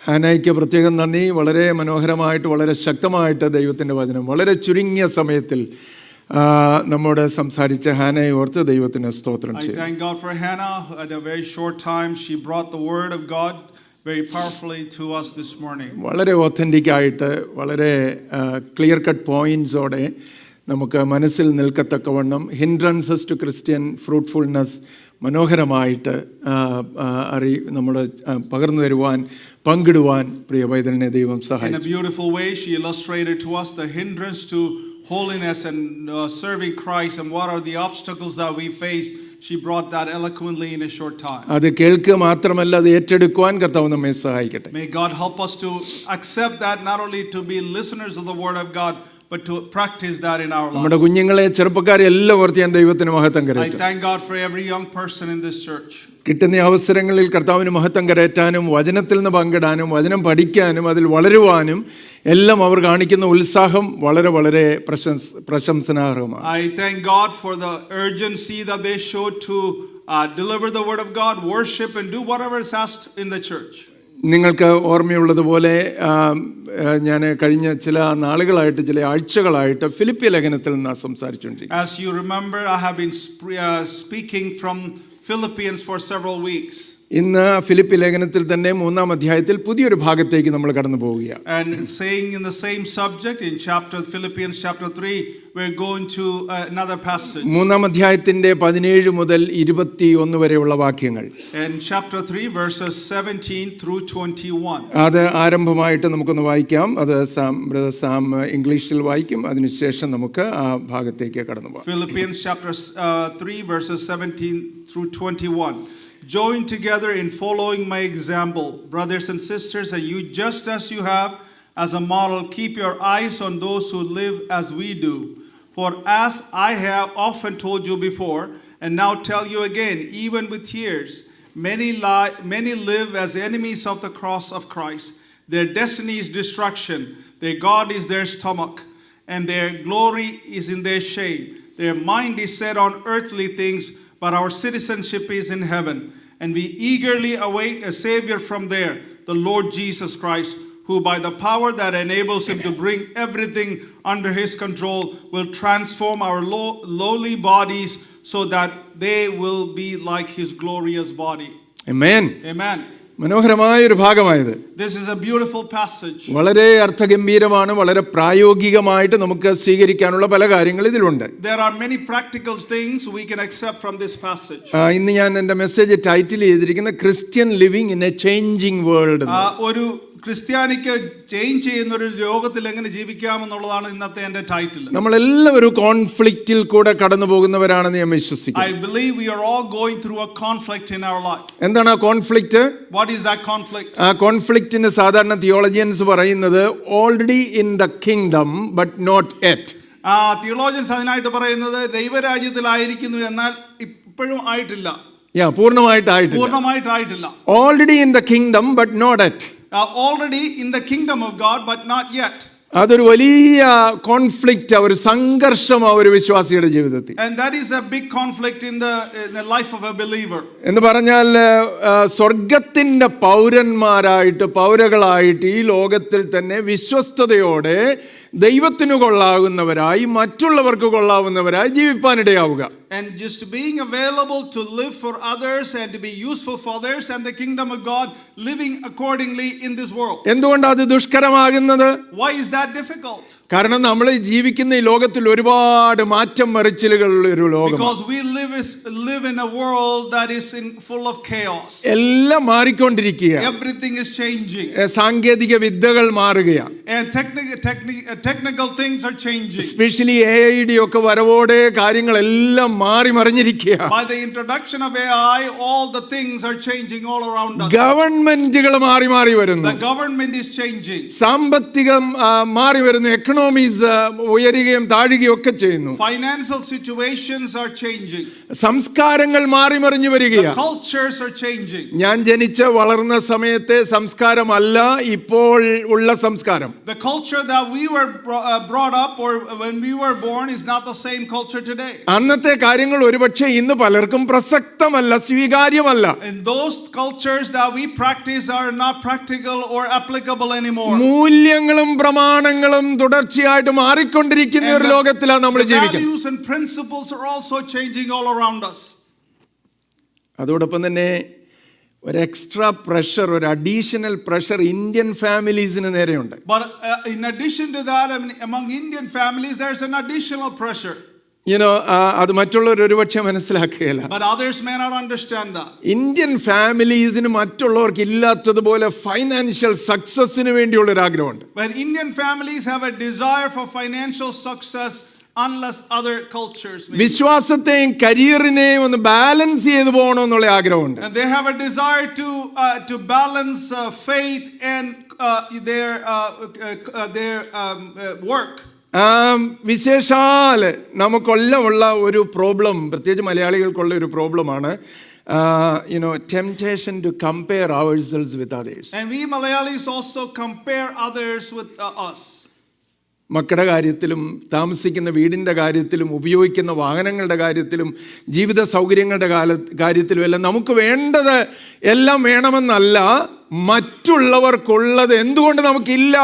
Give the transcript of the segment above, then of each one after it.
ഹാനയ്ക്ക് പ്രത്യേകം നന്ദി. വളരെ മനോഹരമായിട്ട് വളരെ ശക്തമായിട്ട് ദൈവത്തിൻ്റെ വചനം വളരെ ചുരുങ്ങിയ സമയത്തിൽ നമ്മോട് സംസാരിച്ച ഹാനയെ ഓർത്ത് ദൈവത്തിന് സ്തോത്രം ചെയ്യും. I thank God for Hannah. At a very short time she brought the word of God very powerfully to us this morning. വളരെ ഒത്തന്റിക് ആയിട്ട് വളരെ ക്ലിയർ കട്ട് പോയിന്റ്സോടെ നമുക്ക് മനസ്സിൽ നിൽക്കത്തക്കവണ്ണം ഹിൻഡ്രൻസസ് ടു ക്രിസ്ത്യൻ ഫ്രൂട്ട്ഫുൾനെസ് മനോഹരമായിട്ട് നമ്മൾ പകർന്നു തരുവാൻ പങ്കിടുവാൻ പ്രിയ പൈതലിനെ ദൈവം സഹായിച്ചു. In a beautiful way she illustrated to us the hindrance to holiness and serving Christ and what are the obstacles that we face. She brought that eloquently in a short time. അത് കേൾക്കുക മാത്രമല്ല അത് ഏറ്റെടുക്കുവാൻ കർത്താവ് നമ്മെ സഹായിക്കട്ടെ. May God help us to accept that, not only to be listeners of the word of God but to practice that in our lives. നമ്മുടെ കുഞ്ഞുങ്ങളെ ചെറുപ്പക്കാരെ എല്ലാം ഓർത്ത് ഞാൻ ദൈവത്തിന് മഹത്വം കരയട്ടെ. I thank God for every young person in this church. കിട്ടുന്ന അവസരങ്ങളിൽ കർത്താവിന് മഹത്വം കരയറ്റാനും വചനത്തിൽ നിന്ന് പങ്കിടാനും വചനം പഠിക്കാനും അതിൽ വളരുവാനും എല്ലാം അവർ കാണിക്കുന്ന ഉത്സാഹം വളരെ വളരെ പ്രശംസനാർഹമാണ്. I thank God for the urgency that they showed to deliver the word of God, worship and do whatever is asked in the church. നിങ്ങൾക്ക് ഓർമ്മയുള്ളതുപോലെ ഞാൻ കഴിഞ്ഞ ചില നാളുകളായിട്ട് ചില ആഴ്ചകളായിട്ട് ഫിലിപ്പി ലേഖനത്തിൽ നിന്ന് സംസാരിച്ചുകൊണ്ടിരിക്കുന്നു. As you remember, I have been speaking from Philippians for several weeks. ഇന്ന് Philippi ലേഖനത്തിൽ തന്നെ 3-ാം അധ്യായത്തിൽ പുതിയൊരു ഭാഗത്തേക്ക് നമ്മൾ കടന്നു പോവുകയാണ്. And saying in the same subject in Philippians chapter 3, we're going to another passage. 3-ാം അധ്യായത്തിന്റെ 17 മുതൽ 21 വരെയുള്ള വാക്യങ്ങൾ. And chapter 3 verses 17 through 21. അത് ആരംഭമായിട്ട് നമുക്കൊന്ന് വായിക്കാം. അത് സാം ഇംഗ്ലീഷിൽ വായിക്കും. അതിനുശേഷം നമുക്ക് ആ ഭാഗത്തേക്ക് കടന്നു പോകാം. Philippians chapter 3 verses 17 through 21. Join together in following my example, brothers and sisters, and you, just as you have as a model, keep your eyes on those who live as we do. For as I have often told you before, and now tell you again, even with tears, many live as enemies of the cross of Christ. Their destiny is destruction, their God is their stomach, and their glory is in their shame. Their mind is set on earthly things, but our citizenship is in heaven, and we eagerly await a Savior from there, the Lord Jesus Christ, who by the power that enables him to bring everything under his control will transform our lowly bodies so that they will be like his glorious body. Amen. Amen. മനോഹരമായ ഒരു ഭാഗമായത്. This is a beautiful passage. വളരെ അർത്ഥഗംഭീരമാണ്. വളരെ പ്രായോഗികമായിട്ട് നമുക്ക് സ്വീകരിക്കാനുള്ള പല കാര്യങ്ങൾ ഇതിലുണ്ട്. There are many practical things we can accept from this passage. ഇന്ന് ഞാൻ എൻ്റെ മെസ്സേജ് ടൈറ്റിൽ ചെയ്തിരിക്കുന്ന Christian living in A changing world. ഒരു ക്രിസ്ത്യാനിക്ക് ചേഞ്ച് ചെയ്യുന്ന ഒരു ലോകത്തിൽ എങ്ങനെ ജീവിക്കാമെന്നുള്ളതാണ് ഇന്നത്തെ എൻ്റെ ടൈറ്റിൽ. നമ്മളെല്ലാവരും കോൺഫ്ലിക്റ്റിൽ കൂടെ കടന്നു പോകുന്നവരാണെന്ന് ഞാൻ വിശ്വസിക്കുന്നു. I believe we are all going through a conflict in our life. എന്താണ് ആ conflict? What is that conflict? ആ കോൺഫ്ലിക്റ്റിന് സാധാരണ തിയോളജിയൻസ് പറയുന്നത് already in the kingdom but not yet. Theologians അതിനായിട്ട് പറയുന്നത് ദൈവരാജ്യത്തിലായിരിക്കുന്നു എന്നാൽ ഇപ്പോഴും ആയിട്ടില്ല. പൂർണ്ണമായിട്ടായിട്ടില്ല. Already in the kingdom but not yet. Already in the kingdom of God but not yet. അതൊരു വലിയ കോൺഫ്ലിക്റ്റ്, ഒരു സംഘർഷം ഒരു വിശ്വാസിയുടെ ജീവിതത്തിൽ. And that is a big conflict in the life of a believer. എന്ന് പറഞ്ഞാൽ സ്വർഗത്തിന്റെ പൗരകളായിട്ട് ഈ ലോകത്തിൽ തന്നെ വിശ്വസ്തയോടെ ദൈവത്തിനു കൊള്ളാവുന്നവരായി മറ്റുള്ളവർക്ക് കൊള്ളാവുന്നവരായി ജീവിപ്പാനിടയാവുക. And just being available to live for others and to be useful for others and the kingdom of God, living accordingly in this world. എന്തുകൊണ്ടാണ് അത് ദുഷ്കരമാകുന്നത്? Why is that difficult? കാരണം നമ്മൾ ജീവിക്കുന്ന ഈ ലോകത്തിൽ ഒരുപാട് മാറ്റം മറിച്ചിലുകളുള്ള ഒരു ലോകം. Because we live in a world that is full of chaos. എല്ലാം മാറിക്കൊണ്ടിരിക്കുകയാണ്. Everything is changing. സാങ്കേതിക വിദ്യകൾ മാറുകയാണ്. And technical things are changing. Especially AI ഒക്കെ വരവോടെ കാര്യങ്ങളെല്ലാം മാറി മറിഞ്ഞിരിക്കുകയാണ്. By the introduction of AI, all the things are changing all around us. ഗവൺമെന്റുകൾ മാറി വരുന്നു. The government is changing. സാമ്പത്തികം മാറി വരുന്നു. എക്കണോമീസ് ഉയരുകയും താഴുകയും ഒക്കെ ചെയ്യുന്നു. Financial situations are changing. സംസ്കാരങ്ങൾ മാറിമറിഞ്ഞു വരികയാണ്. Cultures are changing. ഞാൻ ജനിച്ച് വളർന്ന സമയത്തെ സംസ്കാരമല്ല ഇപ്പോൾ ഉള്ള സംസ്കാരം. The culture that we were brought up or when we were born is not the same culture today. അന്നത്തെ കാര്യങ്ങൾ ഒരുപക്ഷെ ഇന്ന് പലർക്കും പ്രസക്തമല്ല, സ്വീകാര്യമല്ല. And those cultures that we practice are not practical or applicable anymore. മൂല്യങ്ങളും പ്രമാണങ്ങളും തുടർച്ചയായിട്ട് മാറിക്കൊണ്ടിരിക്കുന്ന ഒരു ലോകത്തിലാണ് നമ്മൾ ജീവിക്കുന്നത്. Values and principles are also changing all around us. അതോടൊപ്പം തന്നെ ഒരു എക്സ്ട്രാ പ്രഷർ, ഒരു അഡീഷണൽ പ്രഷർ ഇന്ത്യൻ ഫാമിലീസിന് നേരെയുണ്ട്. But in addition to that, I mean, among Indian families there's an additional pressure. അത് മറ്റുള്ളവർ ഒരുപക്ഷെ മനസ്സിലാക്കുകയില്ല. But others may not understand that. Indian ഫാമിലീസിന് മറ്റുള്ളവർക്ക് ഇല്ലാത്തതുപോലെ ഫൈനാൻഷ്യൽ സക്സസിന് വേണ്ടിയുള്ള ഒരു ആഗ്രഹമുണ്ട്. But Indian families have a desire for financial success unless other cultures may. വിശ്വാസത്തെയും കരിയറിനെയും ഒന്ന് ബാലൻസ് ചെയ്തു പോകണമെന്നുള്ള ആഗ്രഹമുണ്ട്. And they have a desire to balance faith and their work. വിശേഷാൽ നമുക്കൊല്ലമുള്ള ഒരു പ്രോബ്ലം, പ്രത്യേകിച്ച് മലയാളികൾക്കുള്ള ഒരു പ്രോബ്ലമാണ് temptation to compare ourselves with others. And we Malayalis also compare others with us. മക്കളുടെ കാര്യത്തിലും താമസിക്കുന്ന വീടിൻ്റെ കാര്യത്തിലും ഉപയോഗിക്കുന്ന വാഹനങ്ങളുടെ കാര്യത്തിലും ജീവിത സൗകര്യങ്ങളുടെ കാര്യത്തിലും എല്ലാം നമുക്ക് വേണ്ടത് എല്ലാം വേണമെന്നല്ല, മറ്റുള്ളവർക്കുള്ളത് എന്തുകൊണ്ട് നമുക്കില്ല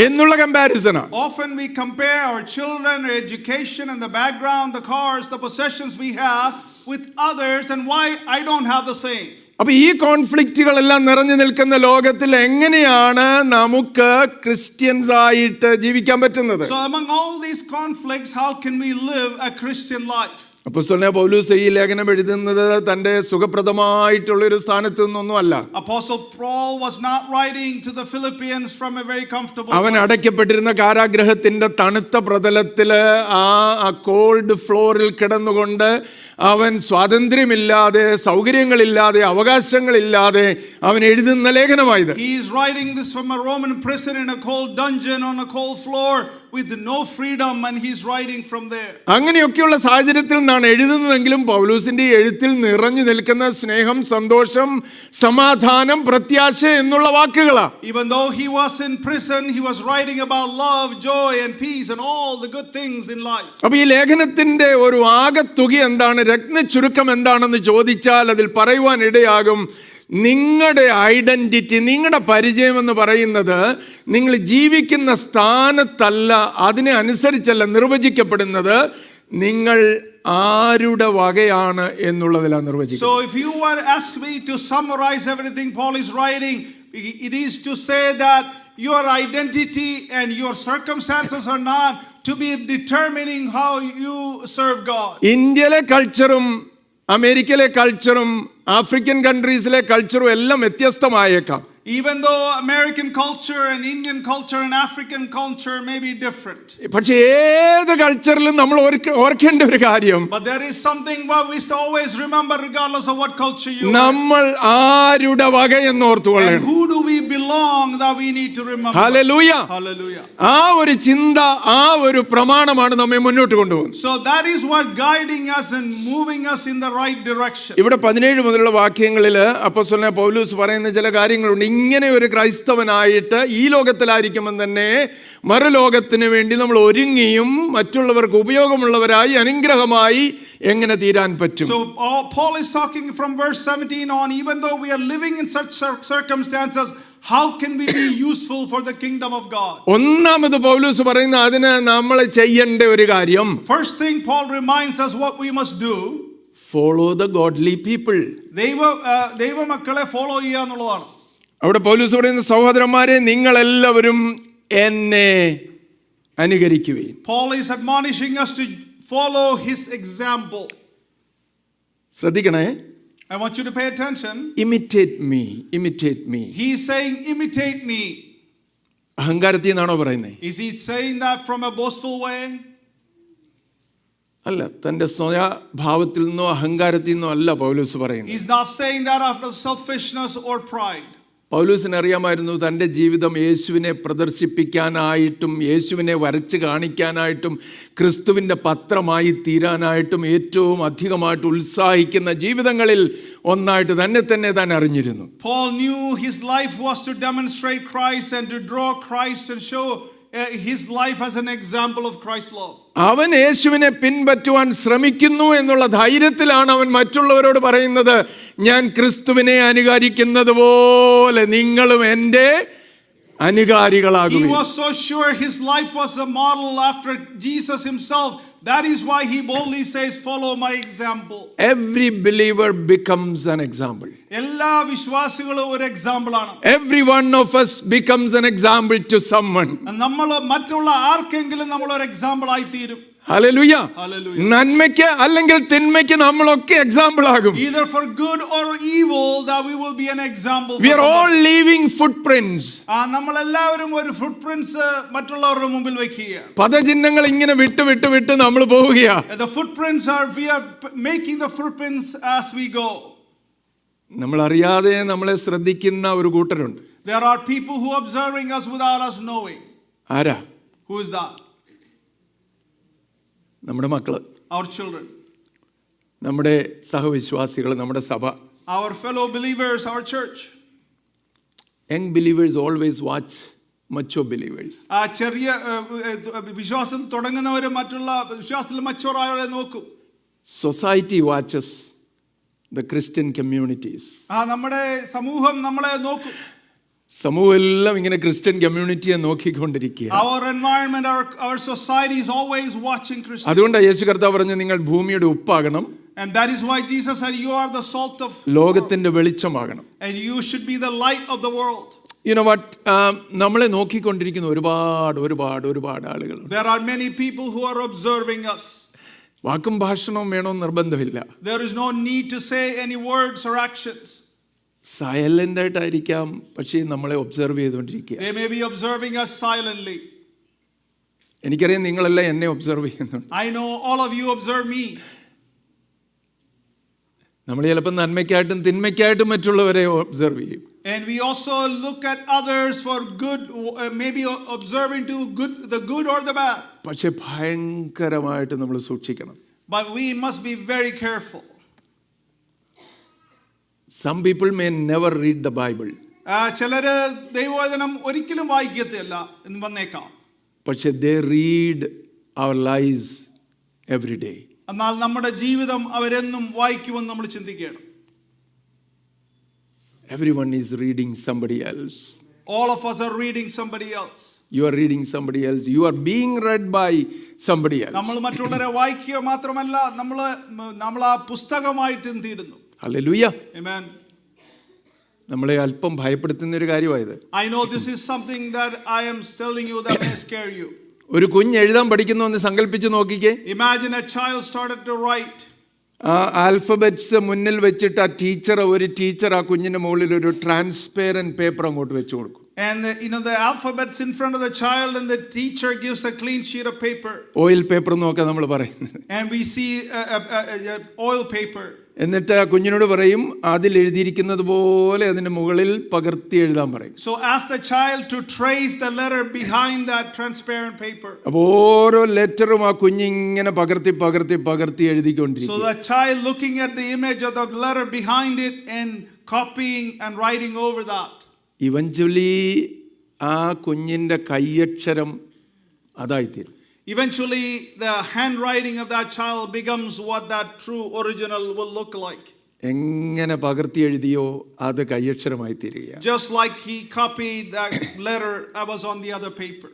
എന്നുള്ള കമ്പാരിസണാണ്. Often we compare our children, our education and the background, the cars, the possessions we have with others and why I don't have the same. അപ്പൊ ഈ കോൺഫ്ലിക്റ്റുകളെല്ലാം നിറഞ്ഞു നിൽക്കുന്ന ലോകത്തിൽ എങ്ങനെയാണ് നമുക്ക് ക്രിസ്ത്യൻസ് ആയിട്ട് ജീവിക്കാൻ പറ്റുന്നത്? So among all these conflicts, how can we live a Christian life? അപ്പോസ്തലനായ പൗലോസ് ഈ ലേഖനം എഴുതുന്നത് തന്റെ സുഖപ്രദമായിട്ടുള്ള ഒരു സ്ഥാനത്ത് നിന്നൊന്നുമല്ല. Apostle Paul was not writing to the Philippians from a very comfortable അവൻ place. അടയ്ക്കപ്പെട്ടിരുന്ന കാരാഗ്രഹത്തിന്റെ തണുത്ത പ്രതലത്തില് ആ കോൾഡ് ഫ്ലോറിൽ കിടന്നുകൊണ്ട് അവൻ സ്വാതന്ത്ര്യമില്ലാതെ, സൗകര്യങ്ങളില്ലാതെ, അവകാശങ്ങളില്ലാതെ അവൻ എഴുതുന്ന ലേഖനമായത്. He is writing this from a Roman prison in a cold dungeon on a cold floor with no freedom, and he's writing from there. അങ്ങനെയൊക്കെയുള്ള സാഹചര്യത്തിൽ നിന്നാണ് എഴുതുന്നതെങ്കിലും പൗലോസിന്റെ എഴുത്തിൽ നിറഞ്ഞു നിൽക്കുന്ന സ്നേഹം, സന്തോഷം, സമാധാനം, പ്രത്യാശ എന്നുള്ള വാക്കുകളാ. Even though he was in prison, he was writing about love, joy and peace and all the good things in life. അപ്പൊ ഈ ലേഖനത്തിന്റെ ഒരു ആകത്തുക എന്താണ്, രത്ന ചുരുക്കം എന്താണെന്ന് ചോദിച്ചാൽ അതിൽ പറയുവാൻ ഇടയാകും, നിങ്ങളുടെ ഐഡന്റിറ്റി, നിങ്ങളുടെ പരിചയം എന്ന് പറയുന്നത് നിങ്ങൾ ജീവിക്കുന്ന സ്ഥാനത്തല്ല, അതിനെ അനുസരിച്ചല്ല നിർവചിക്കപ്പെടുന്നത്, നിങ്ങൾ ആരുടെ വകയാണ് എന്നുള്ളതിലാണ് നിർവചിക്കുന്നത്. So if you were asked me to summarize everything Paul is writing, it is to say that your identity and your circumstances are not to be determining how you serve God. ഇന്ത്യയിലെ കൾച്ചറും അമേരിക്കയിലെ കൾച്ചറും African കൺട്രീസിലെ കൾച്ചറും എല്ലാം വ്യത്യസ്തമായേക്കാം. Even though American culture and Indian culture and African culture may be different. പക്ഷേ ഏത് കൾച്ചറിലും നമ്മൾ ഓർക്കേണ്ട ഒരു കാര്യം, But there is something what we should always remember regardless of what culture you are. നമ്മൾ ആരുടെ വക എന്ന് ഓർത്തുകൊള്ളണം. And who do we belong that we need to remember. Hallelujah. Hallelujah. ആ ഒരു ചിന്ത, ആ ഒരു പ്രമാണമാണ് നമ്മെ മുന്നോട്ട് കൊണ്ടുപോകുന്നത്. So that is what guiding us and moving us in the right direction. ഇവിടെ 17 മുതലുള്ള വാക്യങ്ങളിൽ അപ്പോസ്തലനായ പൗലോസ് പറയുന്ന ചില കാര്യങ്ങളുണ്ട്. ഇങ്ങനെ ഒരു ക്രൈസ്തവനായിട്ട് ഈ ലോകത്തിലായിരിക്കുമെന്ന് തന്നെ മറുലോകത്തിന് വേണ്ടി നമ്മൾ ഒരുങ്ങിയും മറ്റുള്ളവർക്ക് ഉപയോഗമുള്ളവരായി അനുഗ്രഹമായി എങ്ങനെ തീരാൻ പറ്റും. So Paul is talking from verse 17 on, even though we are living in such circumstances, how can we be useful for the kingdom of God? ഒന്നാമത് പൗലോസ് പറയുന്ന അതിന് നമ്മൾ ചെയ്യേണ്ട ഒരു കാര്യം, First thing Paul reminds us what we must do, follow the godly people. ദൈവ മക്കളെ follow ചെയ്യുക എന്നുള്ളതാണ്. അവിടെ പൗലോസ് പറയുന്ന, സഹോദരന്മാരെ നിങ്ങളെല്ലാവരും എന്നെ അനുകരിക്കുവിൻ. Paul is admonishing us to follow his example. ശ്രദ്ധിക്കണേ. I want you to pay attention. Imitate me, imitate me. He is saying imitate me. അഹങ്കാരത്തിൽ നിന്നാണോ പറയുന്നത്? Is he saying that from a boastful way? അല്ല, തന്റെ സ്വഭാവത്തിൽ നിന്നോ അഹങ്കാരത്തിൽ നിന്നോ അല്ല പൗലോസ് പറയുന്നത്. He's not saying that out of selfishness or pride. പൗലോസിന് അറിയാമായിരുന്നു തൻ്റെ ജീവിതം യേശുവിനെ പ്രദർശിപ്പിക്കാനായിട്ടും യേശുവിനെ വരച്ച് കാണിക്കാനായിട്ടും ക്രിസ്തുവിൻ്റെ പത്രമായി തീരാനായിട്ടും ഏറ്റവും അധികമായിട്ട് ഉത്സാഹിക്കുന്ന ജീവിതങ്ങളിൽ ഒന്നായിട്ട് തന്നെ താൻ അറിഞ്ഞിരുന്നു. Paul knew his life was to demonstrate Christ and to draw Christ and show his life as an example of Christ's love. അവൻ യേശുവിനെ പിൻപറ്റുവാൻ ശ്രമിക്കുന്നു എന്നുള്ള ധൈര്യത്തിലാണ് അവൻ മറ്റുള്ളവരോട് പറയുന്നത്, ഞാൻ ക്രിസ്തുവിനെ അനുകരിക്കുന്നത് പോലെ നിങ്ങളും എൻ്റെ അനുകാരികളാകുവിൻ. He was so sure his life was a model after Jesus himself. That is why he boldly says, follow my example. Every believer becomes an example. എല്ലാ വിശ്വാസികളും ഒരു എക്സാമ്പിൾ ആണ്. Every one of us becomes an example to someone. നമ്മൾ മറ്റുള്ള ആർക്കെങ്കിലും നമ്മൾ ഒരു example ആയി തീരും. ഹല്ലേലൂയ. Hallelujah. നന്മയ്ക്ക് അല്ലെങ്കിൽ തിന്മയ്ക്ക് നമ്മളൊക്കെ എക്സാമ്പിൾ ആകും. Either for good or evil, that we will be an example. We are all leaving footprints. നമ്മൾ എല്ലാവരും ഒരു ഫുട്പ്രിന്റ്സ് മറ്റുള്ളവരുടെ മുമ്പിൽ വെക്കുകയാണ്. പദചിഹ്നങ്ങൾ ഇങ്ങനെ വിട്ട് നമ്മൾ പോവുകയാ. The footprints are, we are making the footprints as we go. നമ്മൾ അറിയാതെ നമ്മളെ ശ്രദ്ധിക്കുന്ന ഒരു കൂട്ടരുണ്ട്. There are people who are observing us without us knowing. ആരാ? Who is that? നമ്മുടെ മക്കള്, Our children, നമ്മുടെ സഹവിശ്വാസികൾ, നമ്മുടെ സഭ. our fellow believers, our church. Young believers always watch mature believers. ആ ചെറിയ വിശ്വാസം തുടങ്ങുന്നവരെ മറ്റുള്ള വിശ്വാസത്തിൽ മച്ചുവറായവരെ നോക്കും. Society watches the Christian communities. നമ്മുടെ സമൂഹം നമ്മളെ നോക്കും. സമൂഹം എല്ലാം ഇങ്ങനെ Christian കമ്മ്യൂണിറ്റിയെ നോക്കിക്കൊണ്ടിരിക്കുക. Our environment, our society is always watching Christians. അതുകൊണ്ടാണ് യേശു കർത്താവ് പറഞ്ഞു, നിങ്ങൾ ഭൂമിയുടെ ഉപ്പാകണം. And that is why Jesus said, you are the salt of ലോകത്തിന്റെ വെളിച്ചമാകണം. and you should be the light of the world. You know what? നമ്മളെ നോക്കിക്കൊണ്ടിരിക്കുന്ന ഒരുപാട് ആളുകൾ. There are many people who are observing us. വാക്കും ഭാഷണവും വേണമെന്ന് നിർബന്ധമില്ല. There is no need to say any words or actions. Silent ആയിട്ടായിരിക്കാം, പക്ഷേ നമ്മളെ observe ചെയ്തുകൊണ്ടിരിക്കുക. They may be observing us silently. എനിക്കറിയാം നിങ്ങളെല്ലാം എന്നെ ഒബ്സർവ് ചെയ്യുന്നുണ്ട്. I know all of you observe me. നമ്മൾ ചിലപ്പോൾ നന്മയ്ക്കായിട്ടും തിന്മയ്ക്കായിട്ടും മറ്റുള്ളവരെ ഒബ്സർവ് ചെയ്യും. And we also look at others for good, maybe observing to good, the good or the bad. പക്ഷെ ഭയങ്കരമായിട്ട് നമ്മൾ സൂക്ഷിക്കണം. But we must be very careful. Some people may never read the Bible. ചിലര് ദൈവവചനം ഒരിക്കലും വായിക്കത്തില്ല എന്ന് വന്നേക്കാം. പക്ഷെ they read our lives every day. എന്നാൽ നമ്മുടെ ജീവിതം അവരെന്നും വായിക്കുമെന്ന് നമ്മൾ ചിന്തിക്കണം. Everyone is reading somebody else. All of us are reading somebody else. You are reading somebody else. You are being read by somebody else. നമ്മൾ മറ്റുള്ളവരെ വായിക്കുക മാത്രമല്ല, നമ്മൾ ആ പുസ്തകമായിട്ടും തീരുന്നു. Hallelujah. Amen. നമ്മളെ അല്പം ഭയപ്പെടുത്തുന്ന ഒരു കാര്യമായത്. I know this is something that I am telling you that may scare you. ഒരു കുഞ്ഞ് എഴുതാൻ പഠിക്കുന്നു എന്ന് സങ്കല്പിച്ച് നോക്കിക്കേ. Imagine a child started to write. Alphabets മുന്നിൽ വെച്ചിട്ട് ഒരു ടീച്ചർ ആ കുഞ്ഞിന്റെ മുകളിൽ ഒരു ട്രാൻസ്പെറന്റ് പേപ്പർ അങ്ങോട്ട് വെച്ചു കൊടുക്കും. And the alphabets in front of the child, and the teacher gives a clean sheet of paper. Oil paper എന്നൊക്കെ നമ്മൾ പറയുന്നത്. And we see oil paper. എന്നിട്ട് ആ കുഞ്ഞിനോട് പറയും, അതിൽ എഴുതിയിരിക്കുന്നത് പോലെ അതിന്റെ മുകളിൽ പകർത്തി എഴുതാൻ പറയും. So ask the child to trace the letter behind that transparent paper. അപ്പോൾ ഓരോ ലെറ്ററും ആ കുഞ്ഞിങ്ങനെ പകർത്തി എഴുതിക്കൊണ്ടിരിക്കും. So the child looking at the image of the letter behind it and copying and writing over that. Eventually ആ കുഞ്ഞിന്റെ കൈയക്ഷരം അതായിത്തീരും. Eventually the handwriting of that child becomes what that true original will look like. എങ്ങനെ പകർത്തി എഴുതിയോ അത് കൈയക്ഷരമായി തീരുകയാണ്. Just like he copied that letter that was on the other paper.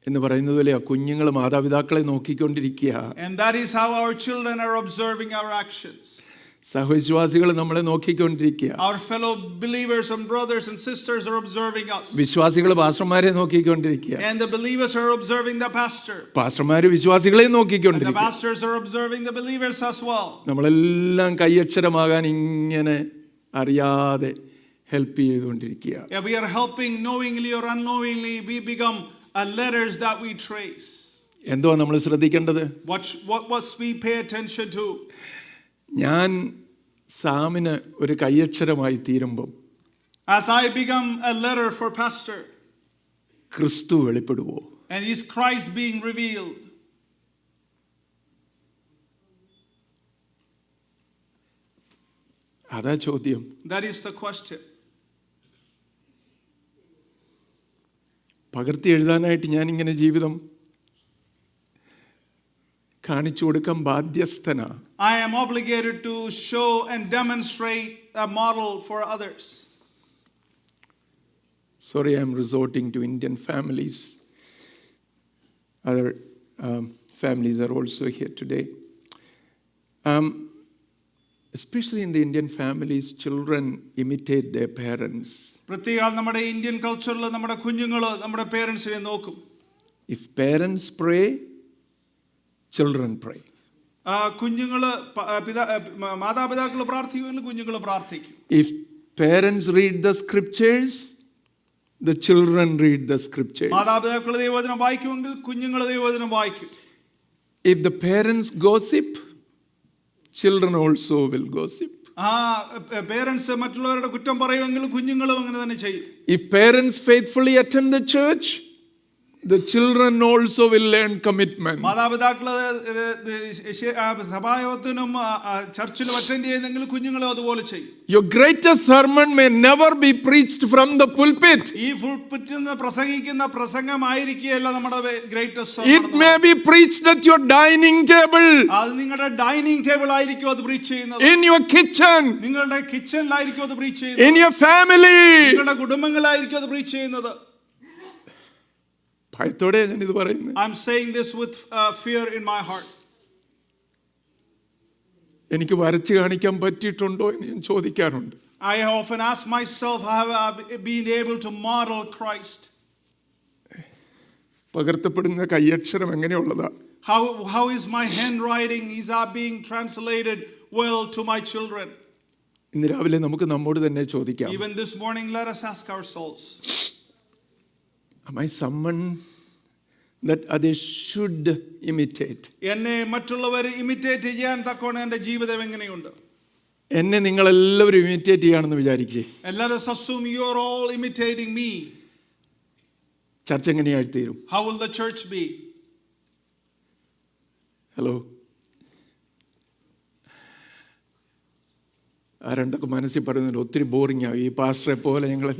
എന്ന് പറയുന്നത് പോലെ ആ കുഞ്ഞുങ്ങൾ മാതാപിതാക്കളെ നോക്കിക്കൊണ്ടിരിക്കുക. And that is how our children are observing our actions. സഹവിശ്വാസികൾ നമ്മളെ നോക്കിക്കൊണ്ടിരിക്കുക. Our fellow believers and brothers and sisters are observing us. വിശ്വാസികൾ പാസ്റ്റർമാരെ നോക്കിക്കൊണ്ടിരിക്കുക. And the believers are observing the pastor. പാസ്റ്റർമാർ വിശ്വാസികളെ നോക്കിക്കൊണ്ടിരിക്കുക. The pastors are observing the believers as well. നമ്മളെല്ലാം കൈയക്ഷരമാകാൻ ഇങ്ങനെ അറിയാതെ help ചെയ്തുകൊണ്ടിരിക്കുക. Yeah, we are helping knowingly or unknowingly. We become letters that we trace. എന്തുവാ നമ്മൾ ശ്രദ്ധിക്കേണ്ടത്? What must we pay attention to? ഞാൻ സാമിന് ഒരു കൈയക്ഷരമായി തീരുമ്പം, As I become a letter for pastor, ക്രിസ്തു വെളിപ്പെടുവോ? and is Christ being revealed? അതാ ചോദ്യം. That is the question. പകർത്തി എഴുതാനായിട്ട് ഞാനിങ്ങനെ ജീവിതം കാണിച്ചു കൊടുക്കാൻ ബാധ്യസ്ഥനാ. I am obligated to show and demonstrate a model for others. Sorry, I am resorting to Indian families. Other families are also here today. Especially in the Indian families, children imitate their parents. പ്രത്യേകം നമ്മുടെ Indian കൾച്ചറിൽ നമ്മുടെ കുഞ്ഞുങ്ങൾ നമ്മുടെ പേരൻസിനെ നോക്കും. If parents pray, children pray. കുഞ്ഞുങ്ങൾ മാതാപിതാക്കൾ പ്രാർത്ഥിക്കുമെങ്കിൽ കുഞ്ഞുങ്ങൾ പ്രാർത്ഥിക്കും. If parents read the scriptures, the children read the scriptures. മാതാപിതാക്കൾ ദൈവവചനം വായിക്കുമെങ്കിൽ കുഞ്ഞുങ്ങൾ ദൈവവചനം വായിക്കും. If the parents gossip, children also will gossip. Parents മറ്റുള്ളവരുടെ കുറ്റം പറയുമെങ്കിൽ കുഞ്ഞുങ്ങളും അങ്ങനെ തന്നെ ചെയ്യും. If parents faithfully attend the church, the children also will learn commitment. മാതാപിതാക്കൾ സഭായോഗത്തിനും ചർച്ചിലും അറ്റൻഡ് ചെയ്യുന്നെങ്കിൽ കുഞ്ഞുങ്ങളും അതുപോലെ ചെയ്യും. Your greatest sermon may never be preached from the pulpit. ഈ പുൽപിറ്റിൽ നിന്ന് പ്രസംഗിക്കുന്ന പ്രസംഗമായിരിക്കുകയല്ല നമ്മുടെ greatest. It may be preached at your dining table. അത് നിങ്ങളുടെ ഡൈനിങ് ടേബിൾ ആയിരിക്കും അത് പ്രീച്ച് ചെയ്യുന്നത്. In your kitchen. നിങ്ങളുടെ കിച്ചണിലായിരിക്കും അത് പ്രീച്ച് ചെയ്യുന്നത്. In your family. നിങ്ങളുടെ കുടുംബങ്ങളിലായിരിക്കും അത് പ്രീച്ച് ചെയ്യുന്നത്. ഭയത്തോടെ ഞാൻ ഇത് പറയുന്നത്. I'm saying this with fear in my heart. എനിക്ക് വരച്ച് കാണിക്കാൻ പറ്റിയിട്ടുണ്ടോ എന്ന് ഞാൻ ചോദിക്കാറുണ്ട്. I often ask myself, have I been able to model Christ? പകർത്തപ്പെടുന്ന കൈയക്ഷരം എങ്ങനെയുള്ളതാ? How is my handwriting? Is that being translated well to my children? ഇന്ന് രാവിലെ നമുക്ക് നമ്മോട് തന്നെ ചോദിക്കാം. Even this morning, let us ask ourselves. Am I someone that others should imitate? എന്നെ മറ്റുള്ളവർ imitate ചെയ്യാൻ തക്കോണം എൻ്റെ ജീവിതം എങ്ങനെയുണ്ട്? എന്നെ നിങ്ങൾ എല്ലാവരും imitate ചെയ്യാണെന്ന് വിചാരിക്കേ. And let us assume you are all imitating me. ചർച്ച എങ്ങനെയായി തീരും? How will the church be? Hello, ആരണ്ടൊക്കെ മനസ്സിൽ പറയുന്നത് ഒത്തിരി ബോറിംഗ് ആവും ഈ പാസ്റ്ററെ പോലെ ഞങ്ങൾ.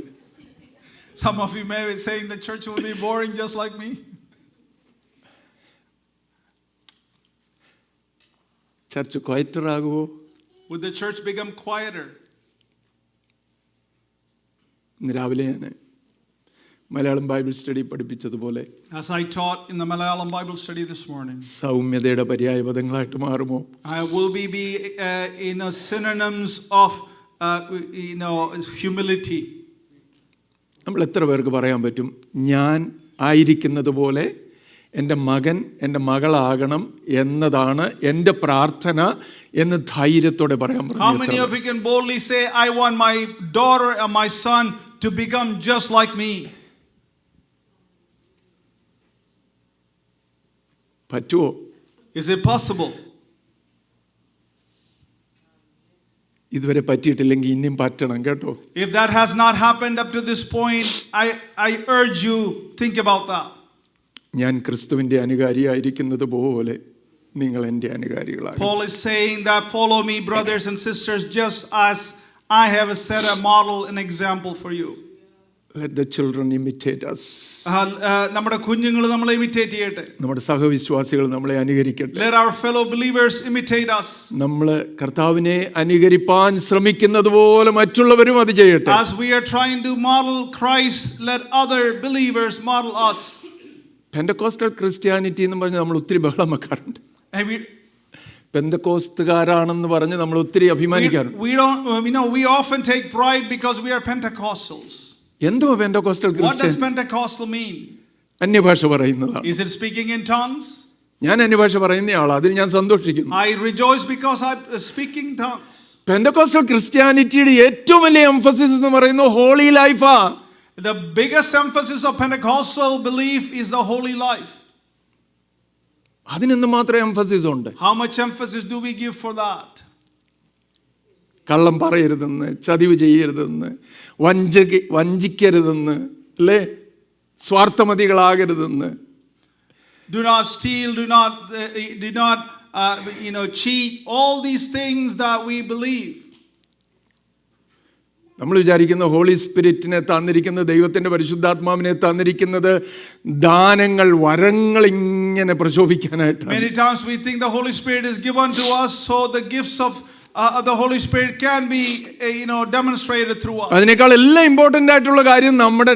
Some of you may be saying the church will be boring just like me. Church quieter ആകുമോ? Would the church become quieter? ഇന്ന് രാവിലെ ഞാൻ മലയാളം ബൈബിൾ സ്റ്റഡി പഠിപ്പിച്ചതുപോലെ As I taught in the Malayalam Bible study this morning, സൗമ്യതയുടെ പര്യായ പദങ്ങളായിട്ട് മാറുമോ? will we be synonyms of humility? നമ്മൾ എത്ര പേർക്ക് പറയാൻ പറ്റും ഞാൻ ആയിരിക്കുന്നത് പോലെ എൻ്റെ മകൻ എൻ്റെ മകളാകണം എന്നതാണ് എൻ്റെ പ്രാർത്ഥന എന്ന് ധൈര്യത്തോടെ പറയാൻ പറ്റും? How many of you can boldly say, I want my daughter and my son to become just like me? പറ്റുമോ? Is it possible? ഇതുവരെ പറ്റിയിട്ടില്ലെങ്കിൽ ഇനിയും പറ്റണം കേട്ടോ. If that has not happened up to this point, I urge you, think about that. ഞാൻ ക്രിസ്തുവിൻ്റെ അനുകാരിയായിരിക്കുന്നത് പോലെ നിങ്ങൾ എൻ്റെ അനുകാരികളാണ്. Paul is saying that follow me, brothers and sisters, just as I have set a model, an example for you. Let the children imitate us. നമ്മുടെ കുഞ്ഞുങ്ങൾ നമ്മളെ imitate ചെയ്യട്ടെ. നമ്മുടെ സഹവിശ്വാസികൾ നമ്മളെ അനുകരിക്കട്ടെ. Let our fellow believers imitate us. നമ്മൾ കർത്താവിനെ അനുകരിപ്പാൻ ശ്രമിക്കുന്നത് പോലെ മറ്റുള്ളവരും അത് ചെയ്യട്ടെ. As we are trying to model Christ, let other believers model us. Pentecostal Christianity എന്ന് പറഞ്ഞ് നമ്മൾ ഒത്തിരി ബഹളം വെക്കാറുണ്ട്. പെന്തക്കോസ്തുകാരാണെന്ന് പറഞ്ഞ് നമ്മൾ ഒത്തിരി അഭിമാനിക്കാറുണ്ട്. We often take pride because we are Pentecostals. എന്തോ Pentecostal What does Christian? Pentecostal mean? അന്യഭാഷ പറയുന്നതാണ്. Is it speaking in tongues? ഞാൻ അന്യഭാഷ പറയുന്ന ആളാ, അതിൽ ഞാൻ സന്തോഷിക്കുന്നു. I rejoice because I'm speaking tongues. Pentecostal ക്രിസ്ത്യാനിറ്റിയുടെ ഏറ്റവും വലിയ എംഫസിസ് എന്ന് പറയുന്നത് ഹോളി ലൈഫാ. The biggest emphasis of Pentecostal belief is the holy life. അതിനെന്ന് മാത്രം എംഫസിസ് ഉണ്ട്. How much emphasis do we give for that? കള്ളം പറയരുതെന്ന്, ചതിവ് ചെയ്യരുതെന്ന്, വഞ്ചിക്കരുതെന്ന്, അല്ലേ, സ്വാർത്ഥമതികളാകരുതെന്ന്. Do not steal, do not cheat. All these things that we believe. നമ്മൾ വിചാരിക്കുന്ന holy സ്പിരിറ്റിനെ തന്നിരിക്കുന്ന, ദൈവത്തിൻ്റെ പരിശുദ്ധാത്മാവിനെ തന്നിരിക്കുന്നത് ദാനങ്ങൾ, വരങ്ങൾ ഇങ്ങനെ പ്രശോഭിക്കാനായിട്ടാണ്. Many times we think the Holy Spirit is given to us so the gifts of the Holy Spirit can be demonstrated through us. അതിനേക്കാൾ എല്ലാം ഇമ്പോർട്ടൻ്റ് ആയിട്ടുള്ള കാര്യം നമ്മുടെ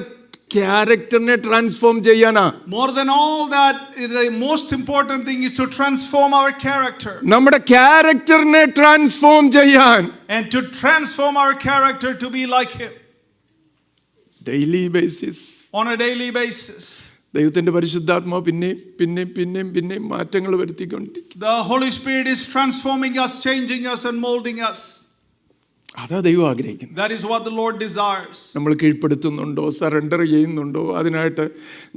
ക്യാരക്ടറിനെ ട്രാൻസ്ഫോം ചെയ്യാനാ. More than all that, the most important thing is to transform our character. നമ്മുടെ ക്യാരക്ടറിനെ transform ചെയ്യാൻ, And to transform our character to be like Him. Daily basis, On a daily basis. ദൈവത്തിന്റെ പരിശുദ്ധാത്മാവ് പിന്നെയും മാറ്റങ്ങൾ വരുത്തിക്കൊണ്ടിരിക്കും. The Holy Spirit is transforming us, changing us and molding us. അതാ ദൈവം ആഗ്രഹിക്കുന്നത്. That is what the Lord desires. നമ്മൾ കീഴ്പ്പെടുത്തുന്നുണ്ടോ, surrender ചെയ്യുന്നുണ്ടോ, അതിനായിട്ട്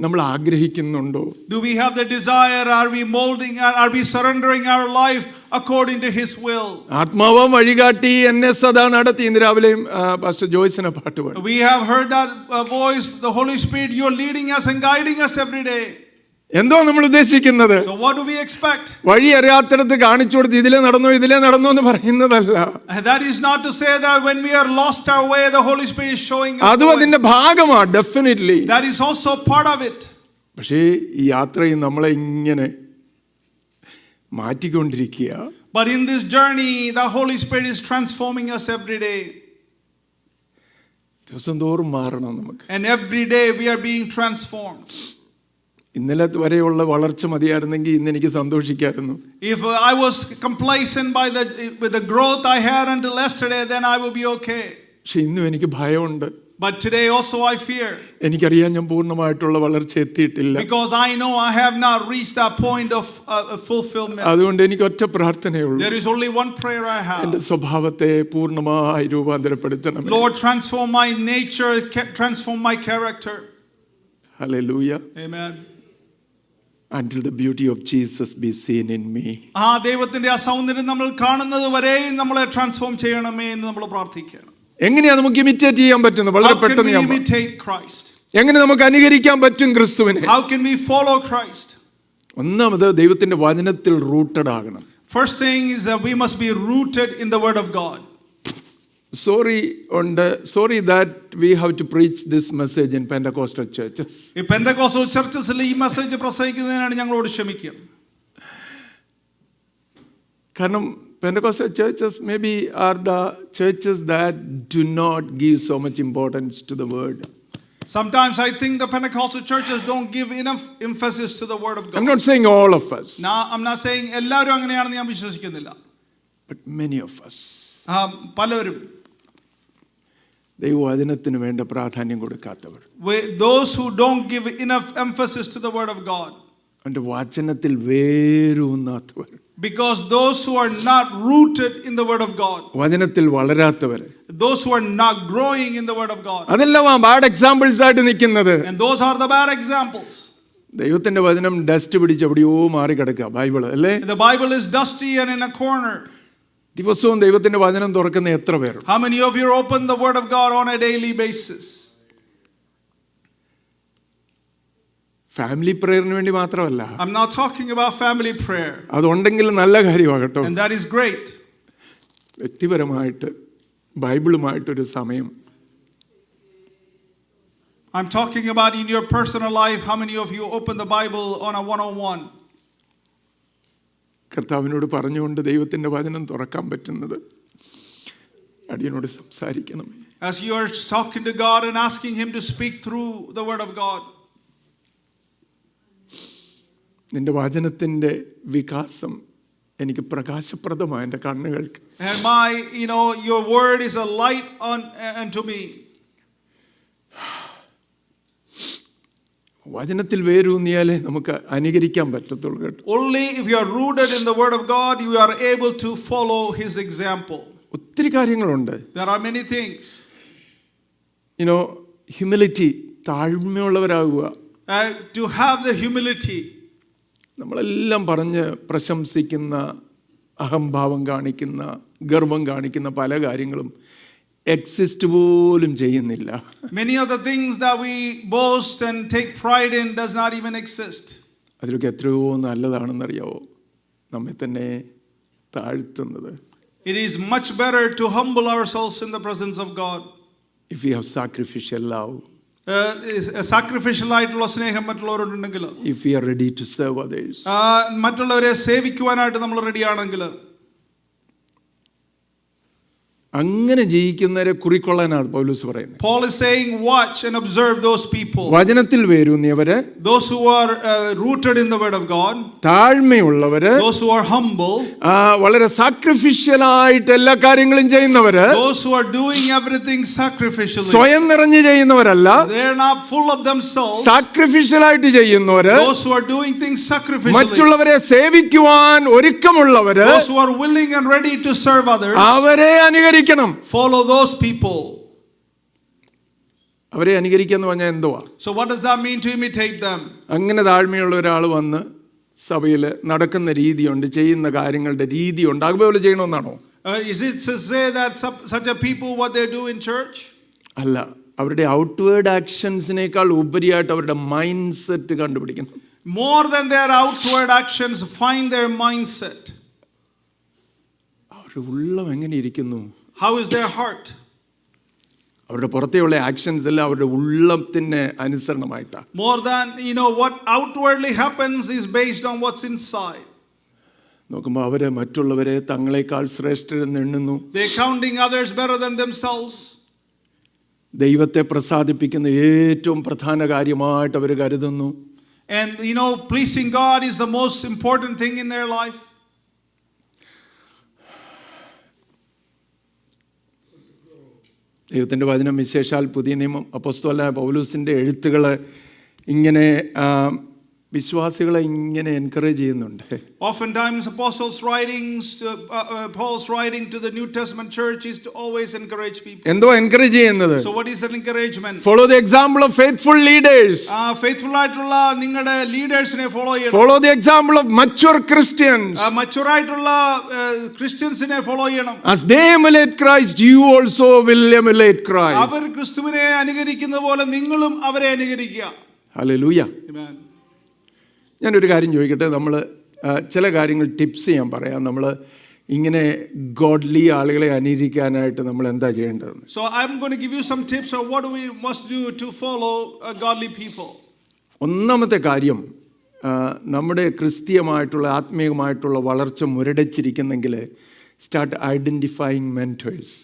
നമ്മൾ ആഗ്രഹിക്കുന്നുണ്ടോ? Do we have the desire? Are we molding? Are we surrendering our life according to His will? ആത്മാവാം വഴികാട്ടി എന്നെ സദാ നടത്തി. ഇന്ന് രാവിലെയും പാസ്റ്റർ ജോയ്സിനെ പാട്ട് പാടി. We have heard that voice, the Holy Spirit, you're leading us and guiding us every day. എന്തോ നമ്മൾ ഉദ്ദേശിക്കുന്നത്? So what do we expect? വഴി അറിയാത്തിടത്ത് കാണിച്ചു കൊടുത്ത് ഇതിലേ നടന്നോ എന്ന് പറയുന്നതല്ല. That is not to say that when we are lost our way, the Holy Spirit is showing us. അതും അതിന്റെ ഭാഗമാണ്, definitely. That is also part of it. പക്ഷേ ഈ യാത്രയിൽ നമ്മളെ ഇങ്ങനെ മാറ്റിക്കൊണ്ടിരിക്കുക. But in this journey, the Holy Spirit is transforming us every day. ദിവസം തോറും മാറണം നമുക്ക്. And every day we are being transformed. ഇന്നലെ വരെയുള്ള വളർച്ച മതിയായിരുന്നെങ്കിൽ ഇന്ന് എനിക്ക് സന്തോഷിക്കായിരുന്നു. If I was complacent with the growth I had until yesterday, then I will be okay. പക്ഷെ ഇന്നും എനിക്ക് ഭയമുണ്ട്. But today also I fear. എനിക്കറിയാം ഞാൻ പൂർണ്ണമായിട്ടുള്ള വളർച്ച എത്തിയിട്ടില്ല. Because I know I have not reached that point of fulfillment. അതുകൊണ്ട് എനിക്ക് ഒറ്റ പ്രാർത്ഥനയുള്ളൂ. There is only one prayer I have. എൻ്റെ സ്വഭാവത്തെ പൂർണ്ണമായി രൂപാന്തരപ്പെടുത്തണം. Lord, transform my nature, transform my character. Hallelujah. Amen. Until the beauty of Jesus be seen in me. ദൈവത്തിന്റെ ആ സൗന്ദര്യം നമ്മൾ കാണുന്നത് വരെയും നമ്മളെ ട്രാൻസ്ഫോം ചെയ്യണമേ എന്ന് നമ്മൾ പ്രാർത്ഥിക്കണം. എങ്ങനെയാ നമുക്ക് ഇമിറ്റേറ്റ് ചെയ്യാൻ പറ്റുന്നത്? വളരെ പെട്ടെന്ന് എങ്ങനെ നമുക്ക് അനുകരിക്കാൻ പറ്റും ക്രിസ്തുവിനെ? How can we follow Christ? ഒന്നാമത് ദൈവത്തിന്റെ വചനത്തിൽ റൂട്ടഡ് ആകണം. First thing is that we must be rooted in the word of God. Sorry that we have to preach this message in Pentecostal churches. ഈ പെന്തക്കോസ്റ്റൽ ചർച്ചസിൽ ഈ message പ്രസംഗിക്കുന്നതിനാണ് ഞങ്ങളോട് ക്ഷമിക്കുക. കാരണം Pentecostal churches maybe are the churches that do not give so much importance to the word. Sometimes I think the Pentecostal churches don't give enough emphasis to the word of God. I'm not saying all of us. I'm not saying എല്ലാവരും അങ്ങനെയാണെന്ന് ഞാൻ വിശ്വസിക്കുന്നില്ല. But many of us. പലരും ദൈവവചനത്തിന് വേണ്ട പ്രാധാന്യം കൊടുക്കാത്തവർ. Those who don't give enough emphasis to the word of God. അവന്റെ വചനത്തിൽ വേരൂന്നാത്തവർ. Because those who are not rooted in the word of God. വചനത്തിൽ വളരാത്തവർ. Those who are not growing in the word of God. അതെല്ലാം bad examples ആയിട്ട് നിൽക്കുന്നത്. And those are the bad examples. ദൈവത്തിന്റെ വചനം dust പിടിച്ച് എവിടെയോ മാറി കിടക്കുക. ബൈബിൾ അല്ലേ? The Bible is dusty and in a corner. ദിവസവും ദൈവത്തിന്റെ വചനം തുറക്കുന്ന എത്ര പേർ? How many of you open the word of God on a daily basis? Family പ്രേയറിന് വേണ്ടി മാത്രമല്ല. I'm not talking about family prayer. അതുണ്ടെങ്കിൽ നല്ല കാര്യമാണ് കേട്ടോ. And that is great. വ്യക്തിപരമായിട്ട് ബൈബിളുമായിട്ടൊരു സമയം. I'm talking about in your personal life. How many of you open the Bible on a one-on-one? കർത്താവിനോട് പറഞ്ഞുകൊണ്ട് ദൈവത്തിന്റെ വചനം തുറക്കാൻ പറ്റുന്നത് അടിയനോട് സംസാരിക്കണം. As you are talking to God and asking Him to speak through the word of God. നിന്റെ വചനത്തിന്റെ വികാസം എനിക്ക് പ്രകാശപ്രദമായ എൻ്റെ കണ്ണുകൾക്ക്. And your word is a light unto me. വചനത്തിൽ വേരൂന്നിയാലേ നമുക്ക് അനുകരിക്കാൻ പറ്റത്തുള്ളൂ കേട്ടോ. Only if you are rooted in the word of God, you are able to follow His example. ഒത്തിരി കാര്യങ്ങളുണ്ട്. There are many things. Humility, താഴ്മയുള്ളവരാകുക. To have the humility. നമ്മളെല്ലാം പറഞ്ഞ് പ്രശംസിക്കുന്ന, അഹംഭാവം കാണിക്കുന്ന, ഗർവം കാണിക്കുന്ന പല കാര്യങ്ങളും എക്സിസ്റ്റ് പോലും ചെയ്യുന്നില്ല. Many of the things that we boast and take pride in does not even exist. അതിലൊക്കെ എത്രയോ നല്ലതാണെന്നറിയാവോ നമ്മെ തന്നെ താഴ്ത്തുന്നത്. It is much better to humble ourselves in the presence of God. If we have sacrificial love, sacrificial ആയിട്ടുള്ള സ്നേഹം മറ്റുള്ളവരോടുണ്ടെങ്കിൽ, if we are ready to serve others, മറ്റുള്ളവരെ സേവിക്കുവാനായിട്ട് നമ്മൾ റെഡിയാണെങ്കിൽ, അങ്ങനെ ജീവിക്കുന്നവരെ കുറിക്കൊള്ളാനാണ് പൗലോസ് പറയുന്നത്. Paul is saying watch and observe those people. വചനത്തിൽ വേരൂന്നിയവര്, those who are rooted in the word of God, താഴ്മയുള്ളവര്, those who are humble, വളരെ sacrificial ആയിട്ട് എല്ലാ കാര്യങ്ങളും ചെയ്യുന്നവര്, those who are doing everything sacrificially, സ്വയം നിറഞ്ഞു ചെയ്യുന്നവരല്ല, they are not full of themselves, sacrificial ആയിട്ട് ചെയ്യുന്നവര്, those who are doing things sacrificially, മറ്റുള്ളവരെ സേവിക്കുവാൻ ഒരുക്കമുള്ളവര്, those who are willing and ready to serve others, അവരെ അനുകരിക്കണം. Follow those people. അവരെ അനുകരിക്കുക എന്ന് പറഞ്ഞാൽ എന്തുവാ? So what does that mean to imitate them? അങ്ങനെ താഴ്മയുള്ള ഒരാൾ വന്ന് സഭയിൽ നടക്കുന്ന രീതിയുണ്ട്, ചെയ്യുന്ന കാര്യങ്ങളുടെ രീതിയുണ്ട്, അതുപോലെ ചെയ്യണമെന്നാണോ? Is it to say that such a people what they do in church? അല്ല, അവരുടെ ഔട്ട്വേർഡ് ആക്ഷൻസിനേക്കാൾ ഉപരിയായിട്ട് അവരുടെ മൈൻഡ് സെറ്റ് കണ്ടുപിടിക്കുന്നു. More than their outward actions, find their mindset. അവരുടെ ഉള്ളം എങ്ങനെ ഇരിക്കുന്നു? How is their heart? അവരുടെ പുറത്തെയുള്ള ആക്ഷൻസ് എല്ലാം അവരുടെ ഉള്ളത്തിന് അനുസരണമായിട്ടാണ്. More than what outwardly happens is based on what's inside. നോക്കുമ്പോൾ അവരെ മറ്റുള്ളവരെ തങ്ങളെക്കാൾ ശ്രേഷ്ഠരെന്ന് എണ്ണുന്നു. They counting others better than themselves. ദൈവത്തെ പ്രസാദിപ്പിക്കുന്ന ഏറ്റവും പ്രധാന കാര്യമായിട്ട് അവർ കരുതുന്നു. And pleasing God is the most important thing in their life. ദൈവത്തിൻ്റെ വചനം, വിശേഷാൽ പുതിയ നിയമം, അപ്പോസ്തലനായ പൗലോസിൻ്റെ എഴുത്തുകൾ ഇങ്ങനെ വിശ്വാസികളെ ഇങ്ങനെ എൻകറേജ് ചെയ്യുന്നുണ്ട്. Oftentimes apostles writings, Paul's writing to the New Testament church is to always encourage people. എന്തോ എൻകറേജ് ചെയ്യുന്നത്? So what is an encouragement? Follow the example of faithful leaders. Faithful ആയിട്ടുള്ള നിങ്ങളുടെ ലീഡേഴ്സിനെ ഫോളോ ചെയ്യണം. Follow the example of mature Christians. Mature ആയിട്ടുള്ള ക്രിസ്ത്യൻസിനെ follow ചെയ്യണം. As they emulate Christ, you also will emulate Christ. അവർ ക്രിസ്തുവിനെ അനുകരിക്കുന്ന പോലെ നിങ്ങളും അവരെ അനുകരിക്കുക. Hallelujah. Amen. ഞാനൊരു കാര്യം ചോദിക്കട്ടെ. നമ്മൾ ചില കാര്യങ്ങൾ ടിപ്സ് ഞാൻ പറയാം. നമ്മൾ ഇങ്ങനെ ഗോഡ്ലി ആളുകളെ അനുകരിക്കാനായിട്ട് നമ്മൾ എന്താ ചെയ്യേണ്ടത്? So I'm going to give you some tips on what we must do to follow godly people. ഒന്നാമത്തെ കാര്യം, നമ്മുടെ ക്രിസ്തീയമായിട്ടുള്ള ആത്മീയമായിട്ടുള്ള വളർച്ച മുരടിച്ചിരിക്കുന്നെങ്കിൽ start identifying mentors.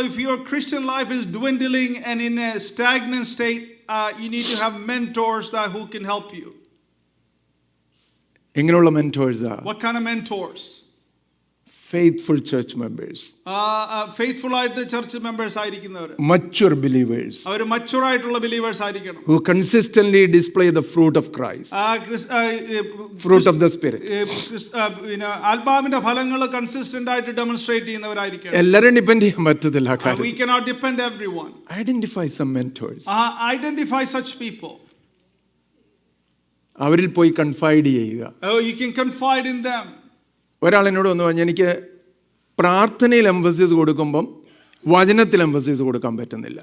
If your Christian life is dwindling and in a stagnant state, you need to have mentors who can help you. എങ്ങനെയുള്ള മെൻറ്റേഴ്സാ? What kind of mentors? Faithful church members. Faithful ആയിട്ട് church members ആയിരിക്കുന്നവർ. Mature believers. അവർ mature ആയിട്ടുള്ള believers ആയിരിക്കണം. Who consistently display the fruit of Christ. Fruit of the Spirit. ആത്മാവിന്റെ ഫലങ്ങൾ consistent ആയിട്ട് demonstrate ചെയ്യുന്നവരായിരിക്കണം. എല്ലാവരും depend ചെയ്യാൻ പറ്റത്തില്ല ആ കാര്യത്തിൽ. We cannot depend everyone. Identify some mentors. Identify such people. അവരിൽ പോയി കൺഫൈഡ് ചെയ്യുക. You can confide in them. ഒരാൾ എന്നോട് വന്നു പറഞ്ഞാൽ എനിക്ക് പ്രാർത്ഥനയിൽ എംഫസിസ് കൊടുക്കുമ്പം വചനത്തിൽ എംഫസിസ് കൊടുക്കാൻ പറ്റുന്നില്ല.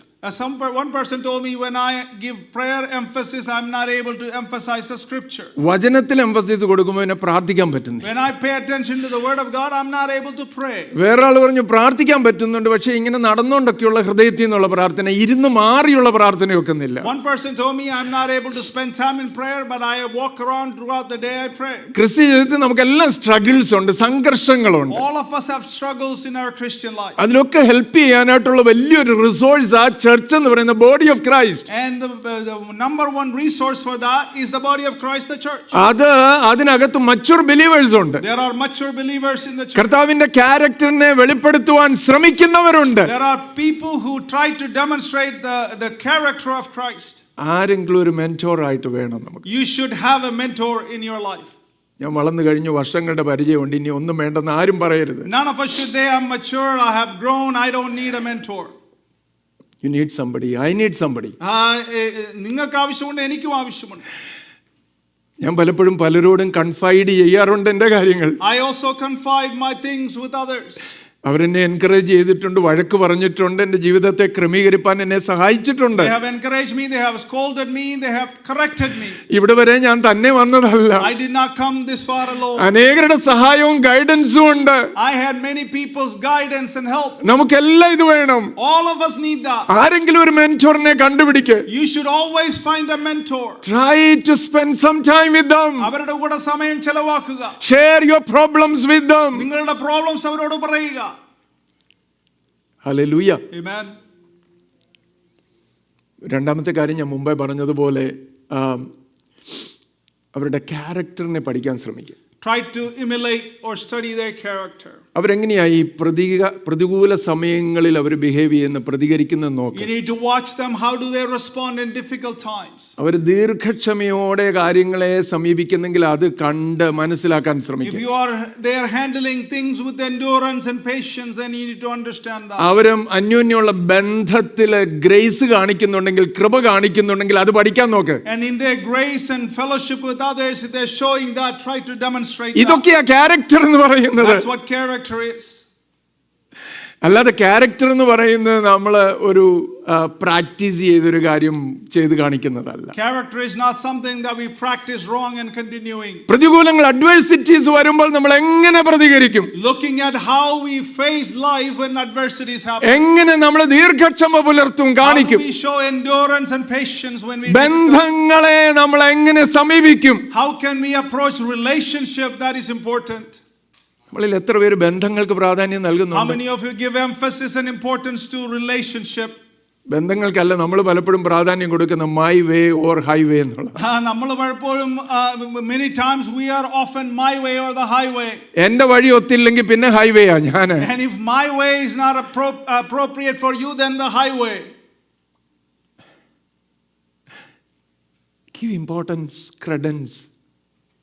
One person told me when I give prayer emphasis, I'm not able to emphasize the scripture. വചനത്തിൽ എംഫസിസ് കൊടുക്കുമ്പോൾ എന്നെ പ്രാർത്ഥിക്കാൻ പറ്റുന്നില്ല. When I pay attention to the word of God, I'm not able to pray. വേറെ ആൾ പറഞ്ഞു പ്രാർത്ഥിക്കാൻ പറ്റുന്നുണ്ട്, പക്ഷേ ഇങ്ങനെ നടന്നുകൊണ്ടൊക്കെയുള്ള ഹൃദയത്തിൽ നിന്നുള്ള പ്രാർത്ഥന, ഇരുന്ന് മാറിയുള്ള പ്രാർത്ഥന വെക്കുന്നില്ല. One person told me I'm not able to spend time in prayer, but I walk around throughout the day I pray. ക്രിസ്ത്യ ജീവിതത്തിൽ നമുക്കെല്ലാം സ്ട്രഗിൾസ് ഉണ്ട്, സംഘർഷങ്ങളുണ്ട്. All of us have struggles in our Christian life. അതിലൊക്കെ help ചെയ്യാനായിട്ടുള്ള വലിയൊരു resource ആ church എന്ന് പറയുന്ന body of Christ. And the number one resource for that is the body of Christ, the church. അതിനകത്ത് mature believers ഉണ്ട്. There are mature believers in the church. കർത്താവിന്റെ ക്യാരക്ടറിനെ വെളിപ്പെടുത്തുവാൻ ശ്രമിക്കുന്നവരുണ്ട്. There are people who try to demonstrate the character of Christ. ആരെങ്കിലും ഒരു മെന്റോർ ആയിട്ട് വേണം നമുക്ക്. You should have a mentor in your life. ഞാൻ വളർന്നു കഴിഞ്ഞു, വർഷങ്ങളുടെ പരിചയമുണ്ട്, ഇനി ഒന്നും വേണ്ടെന്ന് ആരും പറയരുത്. None of us should say I'm mature, I have grown, I don't need a mentor. You need somebody, I need somebody. നിങ്ങൾക്ക് ആവശ്യമുണ്ട്, എനിക്കും ആവശ്യമുണ്ട്. ഞാൻ പലപ്പോഴും പലരോടും കൺഫൈഡ് ചെയ്യാറുണ്ട് എൻ്റെ കാര്യങ്ങൾ. I also confide my things with others. അവരെന്നെ എൻകറേജ് ചെയ്തിട്ടുണ്ട്, വഴക്ക് പറഞ്ഞിട്ടുണ്ട്, എൻ്റെ ജീവിതത്തെ ക്രമീകരിപ്പാൻ എന്നെ സഹായിച്ചിട്ടുണ്ട്. They have encouraged me, they have scolded me, they have corrected me. ഇവിടെ വരെ ഞാൻ തന്നെ വന്നതല്ല. I did not come this far alone. അനേകരുടെ സഹായവും ഗൈഡൻസും ഉണ്ട്. I had many people's guidance and help. നമുക്കെല്ലാം ഇത് വേണം. All of us need that. ആരെങ്കിലും ഒരു മെന്റോറിനെ കണ്ടുപിടിക്ക്. You should always find a mentor. Try to spend some time with them. അവരുടെ കൂടെ സമയം ചെലവാക്കുക. Share your problems with them. നിങ്ങളുടെ പ്രോബ്ലംസ് അവരോട് പറയുക. ഹല്ലേലൂയ. Amen. രണ്ടാമത്തെ കാര്യം ഞാൻ മുമ്പേ പറഞ്ഞതുപോലെ അവരുടെ ക്യാരക്ടറിനെ പഠിക്കാൻ ശ്രമിക്കുക. Try to emulate or study their character. അവരെങ്ങനെയായി പ്രതികൂല സമയങ്ങളിൽ അവർ ബിഹേവ് ചെയ്യുന്ന പ്രതികരിക്കുന്നത് നോക്കുക. You need to watch them. How do they respond in difficult times? അവർ ദീർഘക്ഷമയോടെ കാര്യങ്ങളെ സമീപിക്കുന്നെങ്കിൽ അത് കണ്ട് മനസ്സിലാക്കാൻ ശ്രമിക്കുക. They are handling things with endurance and patience, then you need to understand that. അവരും അന്യോന്യമുള്ള ബന്ധത്തിൽ ഗ്രേസ് കാണിക്കുന്നുണ്ടെങ്കിൽ, കൃപ കാണിക്കുന്നുണ്ടെങ്കിൽ അത് പഠിക്കാൻ നോക്ക്. And in their grace and fellowship with others, if they're showing that, try to demonstrate that. ഇതൊക്കെയാ character എന്ന് പറയുന്നത്. That's what character is. അല്ലാതെ ക്യാരക്ടർ എന്ന് പറയുന്നത് നമ്മൾ ഒരു പ്രാക്ടീസ് ചെയ്തൊരു കാര്യം ചെയ്ത് കാണിക്കുന്നതല്ല. Character is not something that we practice wrong and continuing. പ്രതികൂലങ്ങൾ, അഡ്വേഴ്സിറ്റീസ് വരുമ്പോൾ നമ്മൾ എങ്ങനെ പ്രതികരിക്കും? Looking at how we face life when adversities happen. എങ്ങനെ നമ്മൾ ദീർഘക്ഷമ പുലർത്തും കാണിക്കും? How do we show endurance and patience when we ബന്ധങ്ങളെ നമ്മൾ എങ്ങനെ സമീപിക്കും? How can we approach relationship? That is important. നമ്മളിൽ എത്ര പേര് ബന്ധങ്ങൾക്ക് പ്രാധാന്യം How നൽകുന്നുണ്ട്? many of you give emphasis and importance to relationship? ബന്ധങ്ങൾക്കല്ല നമ്മൾ പലപ്പോഴും പ്രാധാന്യം കൊടുക്കുന്ന മൈ വേ ഓർ ഹൈവേ എന്നുള്ള. നമ്മൾ പലപ്പോഴും many times we are often my way or the highway. എന്റെ വഴി ഒത്തില്ലെങ്കിൽ പിന്നെ ഹൈവേയാ ഞാൻ. And if my way is not appropriate for you, then the highway. Give importance, credence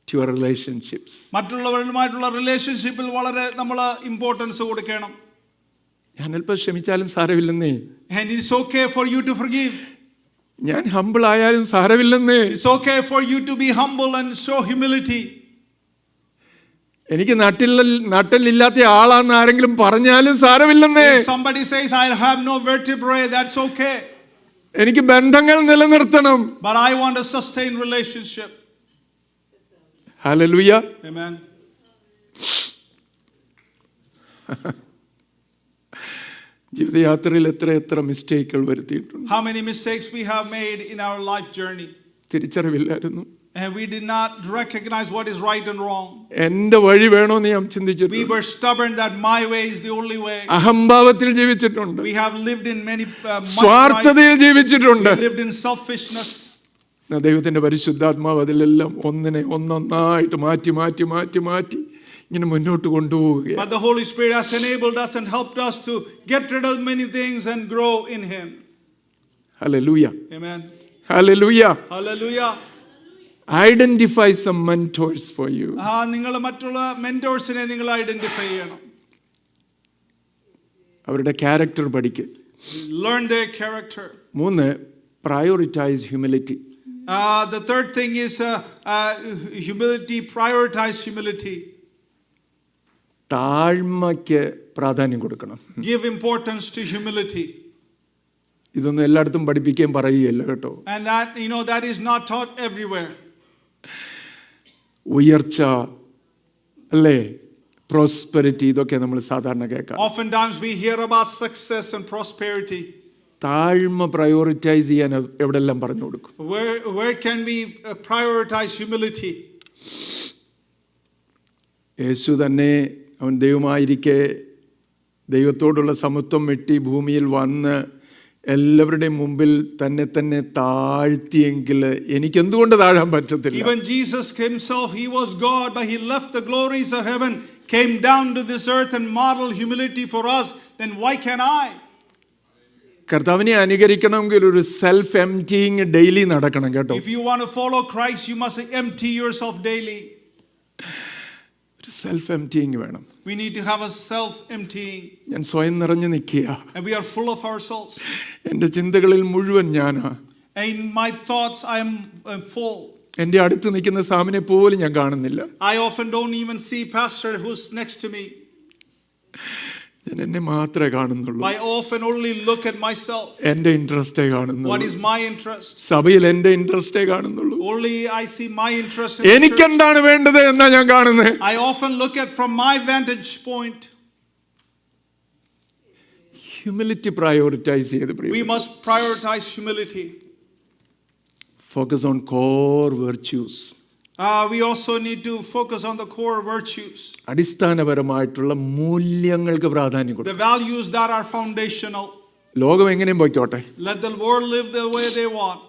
to your relationships. മറ്റുള്ളവരുമായിട്ടുള്ള റിലേഷൻഷിപ്പിൽ വളരെ നമ്മൾ ഇമ്പോർട്ടൻസ് കൊടുക്കണം. ഞാൻ അല്പം ക്ഷമിച്ചാലും സാരമില്ലെന്നേ. And it's okay for you to forgive. ഞാൻ ഹംബിൾ ആയാലും സാരമില്ലെന്നേ. It's okay for you to be humble and show humility. എനിക്ക് നട്ടിലില്ലാത്ത ആളാന്ന് ആരെങ്കിലും പറഞ്ഞാലും സാരമില്ലെന്നേ. If somebody says I have no vertebrae, that's okay. എനിക്ക് ബന്ധങ്ങൾ നിലനിർത്തണം. But I want to sustain relationship. Hallelujah. Amen. ജീവിതയാത്രയിൽ എത്ര മിസ്റ്റേക്കുകൾ വരുത്തിയിട്ടുണ്ട്. How many mistakes we have made in our life journey. തിരിച്ചറിവില്ലായിരുന്നു. And we did not recognize what is right and wrong. എന്റെ വഴി വേണോന്ന് ഞാൻ ചിന്തിച്ചിട്ടുണ്ട്. We were stubborn that my way is the only way. അഹംഭാവത്തിൽ ജീവിച്ചിട്ടുണ്ട്. We have lived in many സ്വാർത്ഥതയിൽ ജീവിച്ചിട്ടുണ്ട്. We lived in selfishness. ദൈവത്തിന്റെ പരിശുദ്ധാത്മാവ് അതിലെല്ലാം ഒന്നൊന്നായിട്ട് മാറ്റി ഇങ്ങനെ മുന്നോട്ട് കൊണ്ടുപോവുകയാണ്. But the Holy Spirit has enabled us and helped us to get rid of many things and grow in Him. Hallelujah. Amen. Hallelujah. Hallelujah. Identify some mentors for you. നിങ്ങൾ മറ്റുള്ള മെന്റോർസിനെ നിങ്ങൾ ഐഡന്റിഫൈ ചെയ്യണം. അവരുടെ ക്യാരക്ടർ പഠിക്കുക. Learn their character. 3, prioritize humility. The third thing is humility. Prioritize humility. താഴ്മയ്ക്ക് പ്രാധാന്യം കൊടുക്കണം. Give importance to humility. ഇതൊന്നും എല്ലായിടത്തും പഠിപ്പിക്കാൻ പറയുകയല്ല കേട്ടോ. And that is not taught everywhere. ഉയർച്ച, അല്ലേ, പ്രോസ്പെരിറ്റി, ഇതൊക്കെ നമ്മൾ സാധാരണ കേൾക്കാം. Oftentimes we hear about success and prosperity. താഴ്മ പ്രയോറിറ്റൈസ് ചെയ്യാൻ എവിടെല്ലാം പറഞ്ഞു കൊടുക്കും. Where can we prioritize humility? യേശു തന്നെ അവൻ ദൈവമായിരിക്കെ ദൈവത്തോടുള്ള സമത്വം വെട്ടി ഭൂമിയിൽ വന്ന് എല്ലാവരുടെയും മുമ്പിൽ തന്നെ താഴ്ത്തിയെങ്കിൽ എനിക്ക് എന്തുകൊണ്ട് താഴാൻ പറ്റത്തില്ല? Even Jesus himself, he was God, but he left the glories of heaven, came down to this earth and modeled humility for us. Then why can I? കർത്താവിനെ അനുകരിക്കണമെങ്കിൽ ഒരു സെൽഫ് എംപ്റ്റിയിങ് ഡെയിലി നടക്കണം കേട്ടോ. If you want to follow Christ, you must empty yourself daily. ഒരു self എംപ്റ്റിയിങ് വേണം. We need to have a self emptying. ഞാൻ സ്വയം നിറഞ്ഞു നിൽക്കുക. And we are full of ourselves. എൻ്റെ ചിന്തകളിൽ മുഴുവൻ ഞാനാ. In my thoughts I am full. എൻ്റെ അടുത്ത് നിൽക്കുന്ന സാമിനെ പോലും ഞാൻ കാണുന്നില്ല. I often don't even see pastor who's next to me. ഞാൻ എന്നെ മാത്രമേ കാണുന്നുള്ളൂ. I often only look at myself. എന്റെ ഇൻട്രസ്റ്റേ What കാണുന്നുള്ളൂ. is my interest? സഭയിൽ എന്റെ ഇൻട്രസ്റ്റേ കാണുന്നുള്ളൂ. Only I see my interest in the church. എനിക്കെന്താണ് വേണ്ടത് എന്നാ ഞാൻ കാണുന്നത്. I often look at from my vantage point. Humility prioritise ചെയ്ത് We must prioritize humility. Focus on core virtues. We also need to focus on the core virtues. അടിസ്ഥാനപരമായിട്ടുള്ള മൂല്യങ്ങൾക്ക് പ്രാധാന്യം The കൊടുക്കും. values that are foundational. ലോകം എങ്ങനെയും പോയിക്കോട്ടെ, Let the world live the way they want.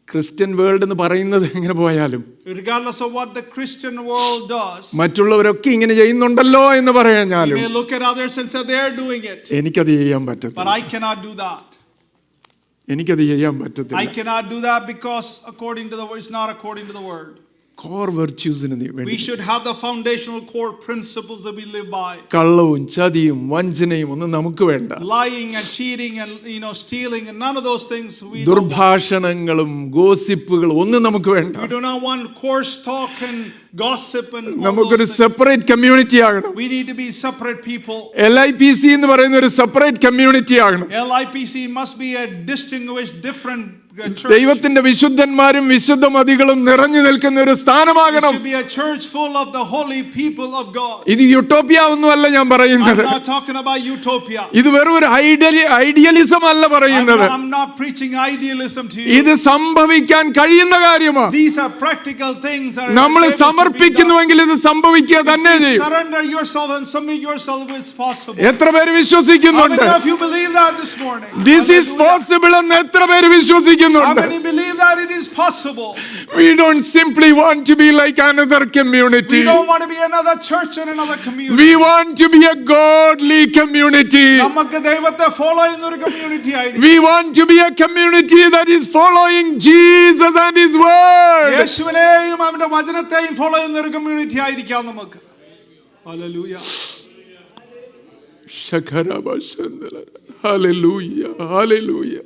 Christian world എന്ന് പറയുന്നത് എങ്ങനെ പോയാലും Regardless of what the Christian world does, മറ്റുള്ളവരൊക്കെ ഇങ്ങനെ ചെയ്യുന്നുണ്ടല്ലോ എന്ന് we പറയാഞ്ഞാലും may look at others and say they are doing it, എനിക്കത് ചെയ്യാൻ but പറ്റത്തില്ല. I cannot do that. എനിക്കത് ചെയ്യാൻ I പറ്റത്തില്ല. cannot do that because according to the word, it's not according to the word. Core വെർച്യൂസിന് We വേണ്ടി should have the foundational core principles that we live by. കള്ളവും ചതിയും വഞ്ചനയും ഒന്നും നമുക്ക് വേണ്ട. Lying and cheating and stealing and none of those things we don't want. ദുർഭാഷണങ്ങളും ഗോസിപ്പുകളും ഒന്നും നമുക്ക് വേണ്ട. We do not want coarse talk and gossip and all നമുക്കൊരു those things. Separate community ആകണം. We need to be separate people. LIPC എന്ന് പറയുന്ന ഒരു separate community ആകണം. LIPC must be a distinguished, different church. ദൈവത്തിന്റെ വിശുദ്ധന്മാരും വിശുദ്ധ മതികളും നിറഞ്ഞു നിൽക്കുന്ന ഒരു It സ്ഥാനമാകണം. should be a church full of the holy people of God. ഇത് യൂട്ടോപ്യ ഒന്നുമല്ല ഞാൻ I'm പറയുന്നത്. not talking about utopia. ഇത് വെറും ഒരു ഐഡിയലിസം അല്ല പറയുന്നത്. I'm not preaching idealism to you. ഇത് സംഭവിക്കാൻ കഴിയുന്ന കാര്യമാണ്. These are practical things that are നമ്മൾ able to be done. സമർപ്പിക്കുന്നുവെങ്കിൽ ഇത് സംഭവിക്കുക തന്നെ If you ചെയ്യും. surrender yourself and submit yourself, it's possible. എത്ര പേര് How വിശ്വസിക്കുന്നുണ്ട് many of you believe that this morning? This is Hallelujah. Possible എന്ന് എത്ര പേര് How വിശ്വസിക്കുന്നുണ്ട്? many believe that it is possible? We don't simply want to be like another community. We don't want to be another church and another community. We want to be a godly community. നമുക്ക് ദൈവത്തെ follow ചെയ്യുന്ന ഒരു community ആയിരിക്കും. We want to be a community that is following Jesus and His word. യേശുവിനെയും അവന്റെ വചനത്തെയും follow ചെയ്യുന്ന ഒരു community ആയിരിക്കാം നമുക്ക്. Hallelujah. Hallelujah. Hallelujah.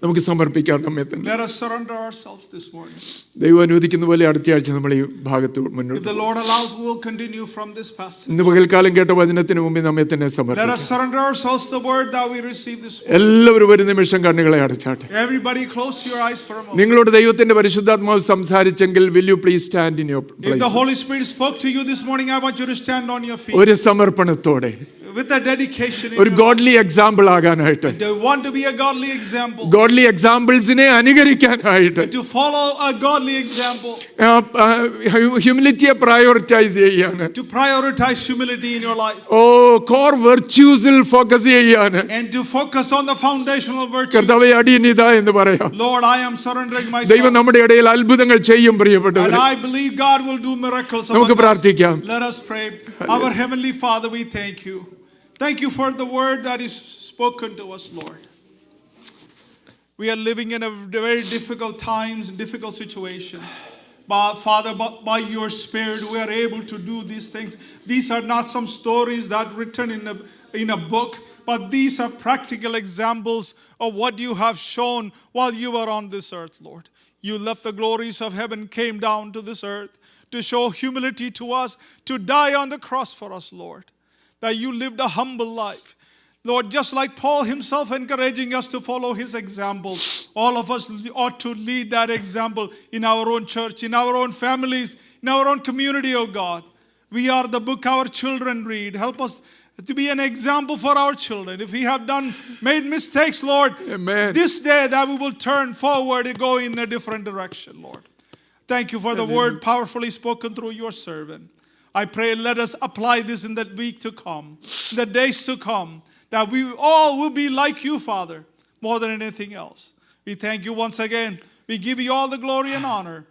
നമുക്ക് സമർപ്പിക്കാം നമ്മെ തന്നെ. Let us surrender ourselves this morning. ദൈവം അനുവദിക്കുന്ന പോലെ അടുത്ത ആഴ്ച നമ്മൾ ഈ ഭാഗത്ത് If മുന്നോട്ട് the Lord allows, we will continue from this passage. ഇന്ന് പകൽക്കാലം കേട്ട വചനത്തിന് മുമ്പിൽ നമ്മെ തന്നെ Let us സമർപ്പിക്കാം. surrender ourselves to the word that we receive this morning. എല്ലാവരും ഒരു നിമിഷം കണ്ണുകളെ അടച്ചാട്ടെ. Everybody close your eyes for a moment. നിങ്ങളോട് ദൈവത്തിന്റെ പരിശുദ്ധാത്മാവ് സംസാരിച്ചെങ്കിൽ will you please stand in your If the place? Holy Spirit spoke to you this morning, I want you to stand on your feet ഒരു സമർപ്പണത്തോടെ with a dedication in ഒരു your godly example ആകാനായിട്ട്, life. Do you want to be a godly example? Godly എക്സാമ്പിൾസിനെ അനുകരിക്കാനായിട്ട്, To follow a godly example. ഹ്യൂമിലിറ്റിയെ prioritize ചെയ്യാൻ, To prioritize humility in your life. Core വെർച്യൂസിൽ focus ചെയ്യാൻ, And to focus on the foundational virtues. കർത്താവേ അടിയനിത എന്ന് പറയാം. Lord, I am surrendering ദൈവം myself. നമ്മുടെ ഇടയിൽ അത്ഭുതങ്ങൾ ചെയ്യും പ്രിയപ്പെട്ടവർ. And I believe God will do miracles among നമുക്ക് us. പ്രാർത്ഥിക്കാം. Let us pray. Our Heavenly Father, we thank you. Thank you for the word that is spoken to us, Lord. We are living in a very difficult times, difficult situations. But Father, by your Spirit, we are able to do these things. These are not some stories that are written in a book, but these are practical examples of what you have shown while you were on this earth, Lord. You left the glories of heaven, came down to this earth to show humility to us, to die on the cross for us, Lord. That you lived a humble life. Lord, just like Paul himself encouraging us to follow his example, all of us ought to lead that example in our own church, in our own families, in our own community, oh God. We are the book our children read. Help us to be an example for our children. If we have made mistakes, Lord, Amen. this day that we will turn forward and go in a different direction, Lord. Thank you for the word powerfully spoken through your servant. I pray, let us apply this in the week to come, in the days to come, that we all will be like you, Father, more than anything else. We thank you once again. We give you all the glory and honor.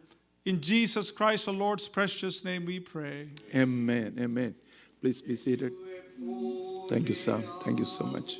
In Jesus Christ, our Lord's precious name, we pray. Amen. Amen. Please be seated. Thank you, Sam. Thank you so much.